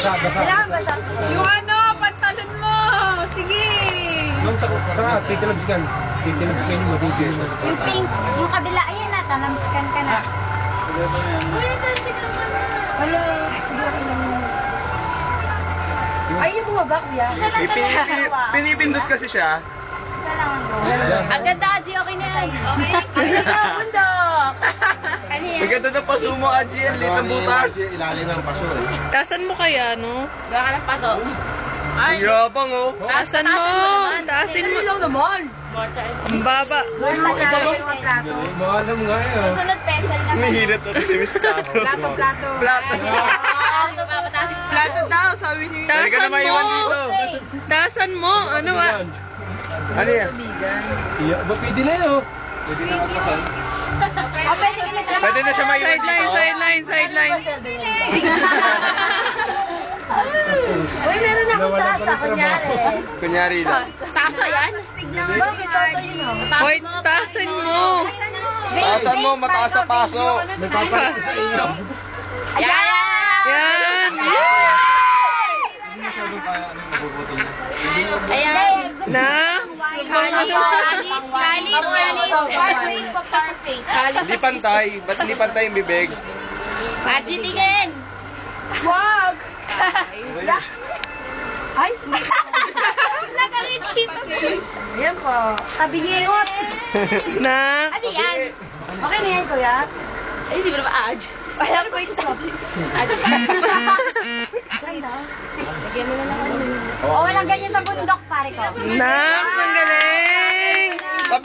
Kailangan basa. Yung ano, pantalon mo. Sige. Saka, titilabskan. Titilabskan yung matigil. Yung pink, yung kabila, ayun na, talamskan ka na. Uy, tansikan ka na. Wala, siguro ka lang. Ay, yung bumaba, kuya. Isa lang talaga. Pinipindot kasi siya. Isa lang ang gawa. Ang ganda, Aji, okay na yan. Okay. Ay, bundok. Ano yan? Maganda na paso mo, Aji. Ang liit ng butas. Ilalim ng paso eh. Tasan mo kaya, no? Gaka ng paso. Ang yabang, oh. Tasan mo. Taasin mo. lang naman. Ang baba. Maalam nga eh. oh. Susunod, pesal naman. Mahirap to si Miss Tapo. Plato. Plato. Plato daw, sabi niyo. Dali ka na maiwan dito. Tasan mo. Ano ba? Ano yan? Iya, ba pwede na yun? Pwede na magpasan. O, pwede ka na. Pwede na siya maiwan Sideline, dito. sideline. Uy, meron akong tasa, kunyari. Kunyari lang. Tasa yan? Bakit tasa yun, oh? Hoy, tasan mo. Taasan mo, mataas sa paso. May papalit sa inyo. Yan. Ayan. Na? Hindi pantay. Ba't hindi pantay yung bibig? Aji, tingin. Wag! Ay! Nakangiti pa. Ayan po. Tabingot. Na? Ano yan? Okay na yan, kuya? Ay, si ba Aj? Wala ko yung stop. Aji. Ganda. Lagyan mo na lang. Oh, walang ganyan sa bundok, pare ko. Na? Ang galing.